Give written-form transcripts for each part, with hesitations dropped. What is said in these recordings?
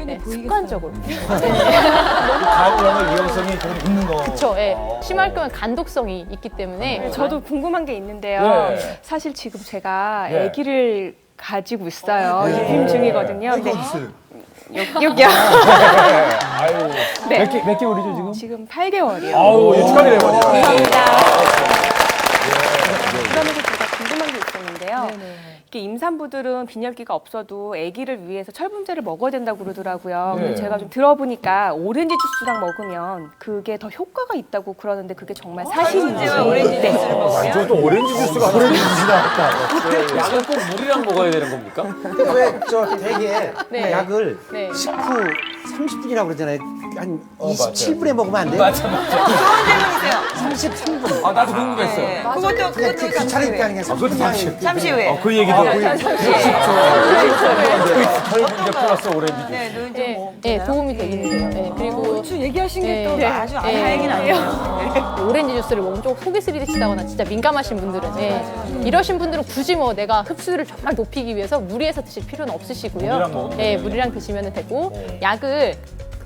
네, 습관적으로. 간염의 위험성이 좀 있는 거. 그렇죠. 심할 경우에 간독성이 있기 때문에 저도 궁금한 게 있는데요. 네. 사실 지금 제가 네. 아기를 가지고 있어요. 입힘 중이거든요. 근데 여기요. 아유. 네. 몇 개월이죠, 지금? 지금 8개월이요. 아우, 축하드려요. 감사합니다. 그러면서 제가 궁금한 게 있었는데요. 이게 임산부들은 빈혈기가 없어도 아기를 위해서 철분제를 먹어야 된다고 그러더라고요. 근데 제가 좀 들어보니까 오렌지 주스랑 먹으면 그게 더 효과가 있다고 그러는데 그게 정말 사실인지. 오렌지 주스를 먹어요? 저또 오렌지 주스가 오렌지 주스 나왔다. 약을 꼭 물이랑 먹어야 되는 겁니까? 왜 저 되게 네. 약을 네. 식후 30분이라고 그러잖아요. 한 27분에 먹으면 안 돼요? 좋은 질문이세요. 33분. 아, 나도 궁금했어요. 네. 그것도 귀찮으니까 그냥 30분. 잠시 후에. 그 얘기도. 철분제 플러스 오렌지 주스. 네, 눈 네, 좀. 네, 도움이 되기는 돼요. 네, 그리고 얘기하신 게 또 네. 아주 네. 다행히 나네요. 오렌지 주스를 먹으면 조금 속이 쓰리시다거나 진짜 민감하신 분들은 이러신 분들은 굳이 뭐 내가 흡수율을 정말 높이기 위해서 무리해서 드실 필요는 없으시고요. 물이랑 드시면 되고 약을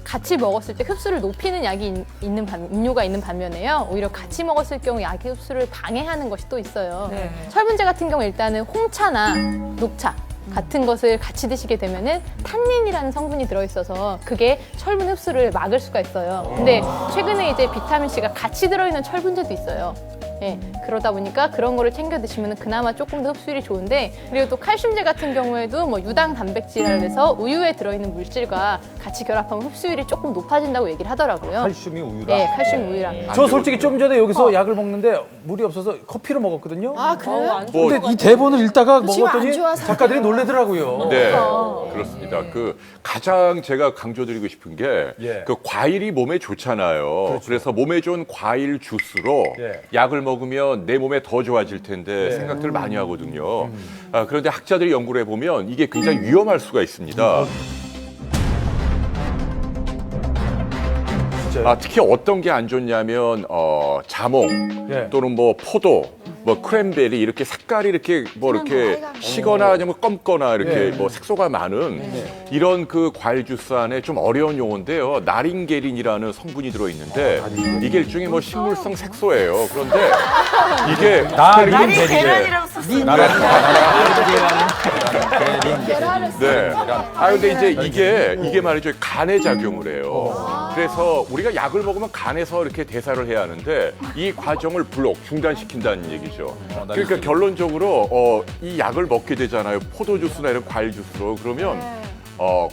같이 먹었을 때 흡수를 높이는 약이 음료가 있는 반면에요. 오히려 같이 먹었을 경우 약의 흡수를 방해하는 것이 또 있어요. 네. 철분제 같은 경우 일단은 홍차나 녹차 같은 것을 같이 드시게 되면은 탄닌이라는 성분이 들어있어서 그게 철분 흡수를 막을 수가 있어요. 근데 최근에 이제 비타민 C가 같이 들어있는 철분제도 있어요. 예, 그러다 보니까 그런 거를 챙겨 드시면 그나마 조금 더 흡수율이 좋은데, 그리고 또 칼슘제 같은 경우에도 뭐 유당 단백질이라 해서 우유에 들어있는 물질과 같이 결합하면 흡수율이 조금 높아진다고 얘기를 하더라고요. 칼슘이 우유라. 네, 칼슘 우유랑. 저 솔직히 좀 전에 여기서 약을 먹는데 물이 없어서 커피를 먹었거든요. 그래요? 근데 이 대본을 읽다가 먹었더니 작가들이 놀래더라고요. 네, 그렇습니다. 그 가장 제가 강조드리고 싶은 게 예. 그 과일이 몸에 좋잖아요. 그래서 몸에 좋은 과일 주스로 예. 약을 먹으면 내 몸에 더 좋아질 텐데 생각들을 많이 하거든요. 그런데 학자들이 연구를 해보면 이게 굉장히 위험할 수가 있습니다. 특히 어떤 게 안 좋냐면 자몽 예. 또는 뭐 포도, 뭐 크랜베리 이렇게 색깔이 이렇게 뭐 이렇게 시거나 아니면 검거나 이렇게 뭐 색소가 많은 이런 그 과일 주스 안에 좀 어려운 용어인데요. 나링게린이라는 성분이 들어 있는데 이게 일종의 뭐 식물성 색소예요. 그런데 이게 날이 계란이라고 썼어요. 네. 근데 이제 이게 말이죠. 간에 작용을 해요. 그래서 우리가 약을 먹으면 간에서 이렇게 대사를 해야 하는데 이 과정을 중단시킨다는 얘기죠. 그러니까 결론적으로 이 약을 먹게 되잖아요. 포도 주스나 이런 과일 주스로. 그러면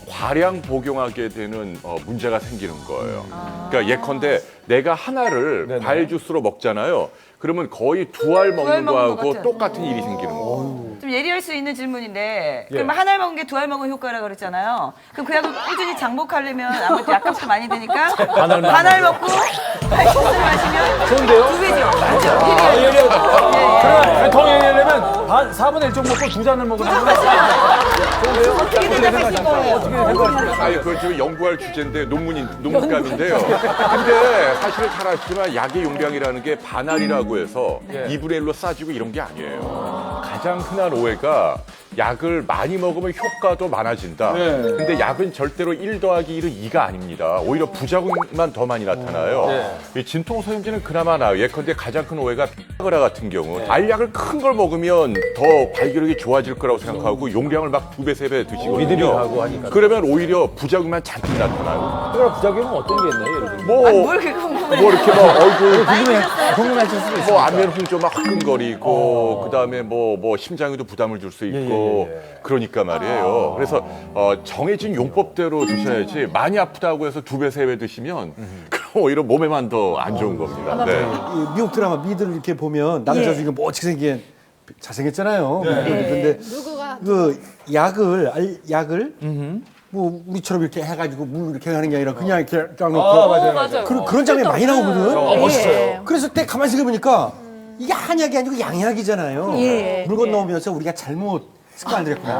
과량 복용하게 되는 문제가 생기는 거예요. 그러니까 예컨대 내가 하나를 과일 주스로 먹잖아요. 그러면 거의 두 알 먹는 거하고 똑같은 일이 생기는 거예요. 좀 예리할 수 있는 질문인데, 그럼 한 알 먹은 게 두 알 먹은 효과라 그랬잖아요. 그럼 그 약을 꾸준히 장복하려면 아무래도 약값이 많이 되니까 반 알 먹고 칼슘을 마시면 좋은데요? 두 배죠. 그러면 더 얘기하려면 4분의 1 정도 먹고 2잔을 먹으면 어떻게 대답하실 거예요? 그건 지금 연구할 주제인데 논문감인데요. 근데 사실은 잘 아시지만 약의 용량이라는 게 반알이라고 해서 2분의 1로 싸지고 이런 게 아니에요. 가장 흔한 오해가 약을 많이 먹으면 효과도 많아진다. 근데 약은 절대로 1 더하기 1은 2가 아닙니다. 오히려 부작용만 더 많이 나타나요. 이 진통소염제는 그나마 나아요. 예컨대 가장 큰 오해가 비아그라 같은 경우 알약을 큰 걸 먹으면 더 발기력이 좋아질 거라고 생각하고 용량을 막 2배, 3배 드시거든요. 미들이 가고 하니까. 그러면 오히려 부작용만 잔뜩 나타나요. 그럼 부작용은 어떤 게 있나요, 예를 들면? 뭘 그렇게 궁금해. 뭐 이렇게 막 얼굴 궁금해하실 수도 있어요. 뭐 안면 홍조 막 화끈거리고 그다음에 뭐 심장에도 부담을 줄 수 있고 그러니까 말이에요. 그래서 정해진 용법대로 드셔야지 많이 아프다고 해서 2배, 3배 드시면 그럼 오히려 몸에만 더 안 좋은 겁니다. 네. 이 미국 드라마 미들 이렇게 보면 남자 중에 멋지게 생긴 잘생겼잖아요. 근데 그 약을 뭐 우리처럼 이렇게 해가지고 물 이렇게 하는 게 아니라 그냥 이렇게 쫙 넣고 맞아요. 그런 장면이 많이 나오거든. 멋있어요. 그래서 때 가만히 생각해보니까 이게 한약이 아니고 양약이잖아요. 물 건너오면서 우리가 잘못 습관을 들였구나.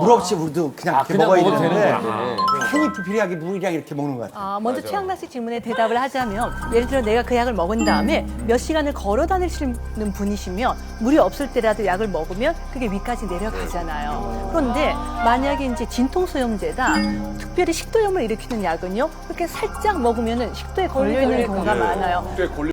물 없이 우리도 그냥 이렇게 먹어야 먹어도 되는데 되는 건데. 괜히 불필요하게 물이랑 이렇게 먹는 것 같아요. 먼저 최양락 씨 질문에 대답을 하자면 예를 들어 내가 그 약을 먹은 다음에 몇 시간을 걸어 다니시는 분이시면 물이 없을 때라도 약을 먹으면 그게 위까지 내려가잖아요. 그런데 만약에 이제 진통소염제다 특별히 식도염을 일으키는 약은요. 이렇게 살짝 먹으면은 식도에 걸려 있는 경우가 많아요. 꽤 걸려